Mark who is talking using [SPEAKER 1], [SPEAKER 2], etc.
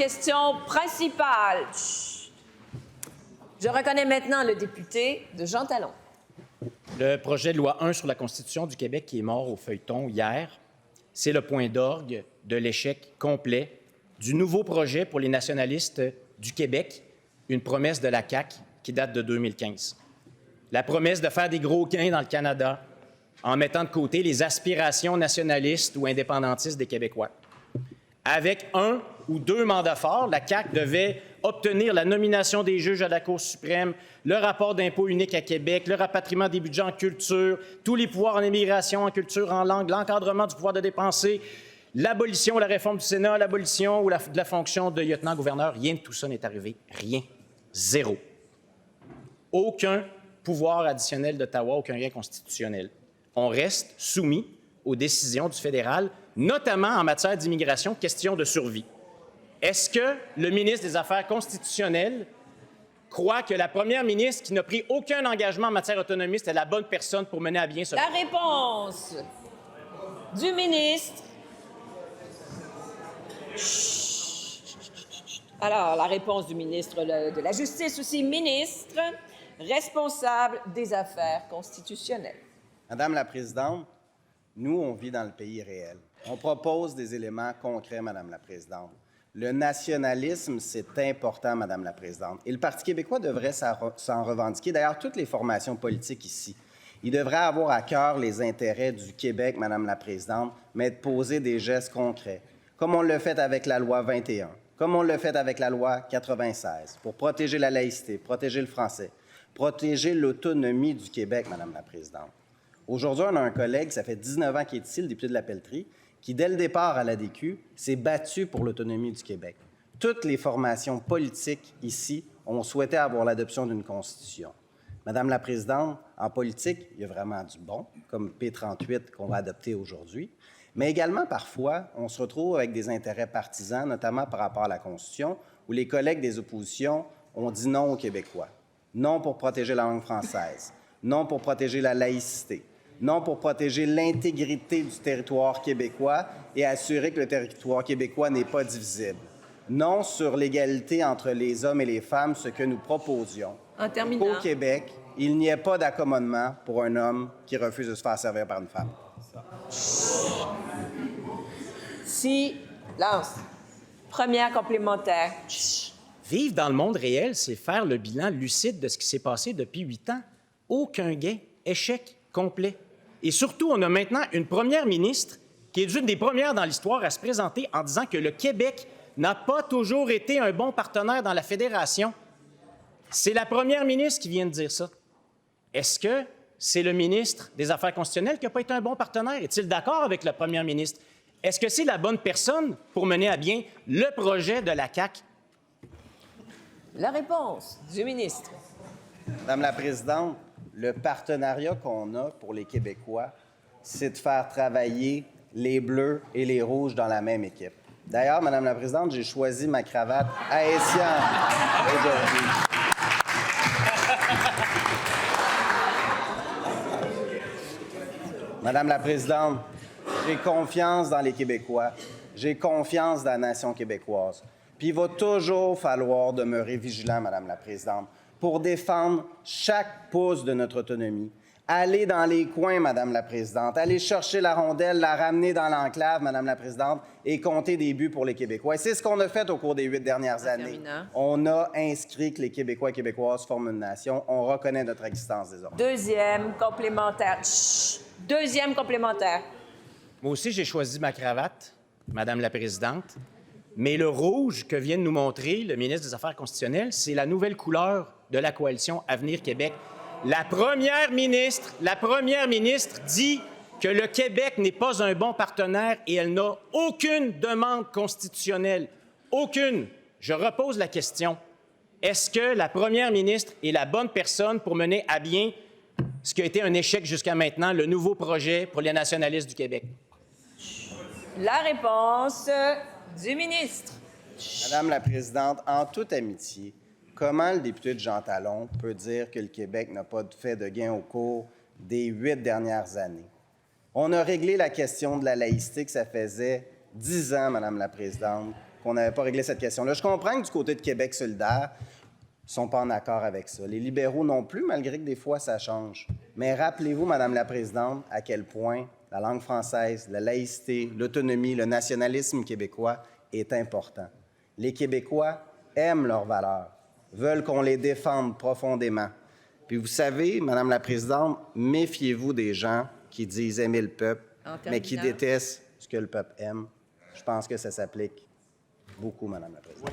[SPEAKER 1] question principale. Chut. Je reconnais maintenant le député de Jean Talon.
[SPEAKER 2] Le projet de loi 1 sur la Constitution du Québec qui est mort au feuilleton hier, c'est le point d'orgue de l'échec complet du nouveau projet pour les nationalistes du Québec, une promesse de la CAQ qui date de 2015. La promesse de faire des gros gains dans le Canada en mettant de côté les aspirations nationalistes ou indépendantistes des Québécois. Avec 1 ou 2 mandats forts, la CAQ devait obtenir la nomination des juges à la Cour suprême, le rapport d'impôt unique à Québec, le rapatriement des budgets en culture, tous les pouvoirs en immigration, en culture, en langue, l'encadrement du pouvoir de dépenser, l'abolition, la réforme du Sénat, l'abolition ou de la fonction de lieutenant-gouverneur. Rien de tout ça n'est arrivé. Rien. Zéro. Aucun pouvoir additionnel d'Ottawa, aucun lien constitutionnel. On reste soumis aux décisions du fédéral, notamment en matière d'immigration, question de survie. Est-ce que le ministre des Affaires constitutionnelles croit que la première ministre, qui n'a pris aucun engagement en matière autonomiste, est la bonne personne pour mener à bien ce...
[SPEAKER 1] La réponse du ministre. Alors, la réponse du ministre de la Justice aussi, ministre responsable des Affaires constitutionnelles.
[SPEAKER 3] Madame la Présidente, nous, on vit dans le pays réel. On propose des éléments concrets, Madame la Présidente. Le nationalisme, c'est important, Madame la Présidente. Et le Parti québécois devrait s'en revendiquer. D'ailleurs, toutes les formations politiques ici. Ils devraient avoir à cœur les intérêts du Québec, Madame la Présidente, mais de poser des gestes concrets, comme on l'a fait avec la loi 21, comme on l'a fait avec la loi 96, pour protéger la laïcité, protéger le français, protéger l'autonomie du Québec, Madame la Présidente. Aujourd'hui, on a un collègue, ça fait 19 ans qu'il est ici, le député de la Pelletrie, qui, dès le départ à l'ADQ, s'est battu pour l'autonomie du Québec. Toutes les formations politiques ici ont souhaité avoir l'adoption d'une constitution. Madame la Présidente, en politique, il y a vraiment du bon, comme P38 qu'on va adopter aujourd'hui, mais également, parfois, on se retrouve avec des intérêts partisans, notamment par rapport à la Constitution, où les collègues des oppositions ont dit non aux Québécois. Non pour protéger la langue française, non pour protéger la laïcité, non pour protéger l'intégrité du territoire québécois et assurer que le territoire québécois n'est pas divisible. Non sur l'égalité entre les hommes et les femmes, ce que nous proposions. Qu'au Québec, il n'y ait pas d'accommodement pour un homme qui refuse de se faire servir par une femme.
[SPEAKER 1] Silence. Première complémentaire.
[SPEAKER 2] Vivre dans le monde réel, c'est faire le bilan lucide de ce qui s'est passé depuis 8 ans. Aucun gain, échec complet. Et surtout, on a maintenant une première ministre qui est une des premières dans l'histoire à se présenter en disant que le Québec n'a pas toujours été un bon partenaire dans la fédération. C'est la première ministre qui vient de dire ça. Est-ce que c'est le ministre des Affaires constitutionnelles qui n'a pas été un bon partenaire? Est-il d'accord avec la première ministre? Est-ce que c'est la bonne personne pour mener à bien le projet de la CAQ?
[SPEAKER 1] La réponse du ministre.
[SPEAKER 3] Madame la Présidente, le partenariat qu'on a pour les Québécois, c'est de faire travailler les Bleus et les Rouges dans la même équipe. D'ailleurs, Madame la Présidente, j'ai choisi ma cravate haïtienne aujourd'hui. Madame la Présidente, j'ai confiance dans les Québécois. J'ai confiance dans la nation québécoise. Puis il va toujours falloir demeurer vigilant, Madame la Présidente, pour défendre chaque pouce de notre autonomie. Aller dans les coins, Madame la Présidente, aller chercher la rondelle, la ramener dans l'enclave, Madame la Présidente, et compter des buts pour les Québécois. Et c'est ce qu'on a fait au cours des 8 dernières années. On a inscrit que les Québécois et Québécoises forment une nation. On reconnaît notre existence désormais.
[SPEAKER 1] Deuxième complémentaire. Deuxième complémentaire.
[SPEAKER 2] Moi aussi, j'ai choisi ma cravate, Madame la Présidente. Mais le rouge que vient de nous montrer le ministre des Affaires constitutionnelles, c'est la nouvelle couleur de la coalition Avenir Québec. La première ministre dit que le Québec n'est pas un bon partenaire et elle n'a aucune demande constitutionnelle. Aucune. Je repose la question. Est-ce que la première ministre est la bonne personne pour mener à bien ce qui a été un échec jusqu'à maintenant, le nouveau projet pour les nationalistes du Québec?
[SPEAKER 1] La réponse du ministre.
[SPEAKER 3] Madame la Présidente, en toute amitié, comment le député de Jean Talon peut dire que le Québec n'a pas fait de gain au cours des 8 dernières années? On a réglé la question de la laïcité, que ça faisait 10 ans, Madame la Présidente, qu'on n'avait pas réglé cette question-là. Je comprends que du côté de Québec solidaire, ils ne sont pas en accord avec ça. Les libéraux non plus, malgré que des fois, ça change. Mais rappelez-vous, Madame la Présidente, à quel point la langue française, la laïcité, l'autonomie, le nationalisme québécois est important. Les Québécois aiment leurs valeurs, veulent qu'on les défende profondément. Puis vous savez, Madame la Présidente, méfiez-vous des gens qui disent aimer le peuple, mais qui détestent ce que le peuple aime. Je pense que ça s'applique beaucoup, Madame la Présidente.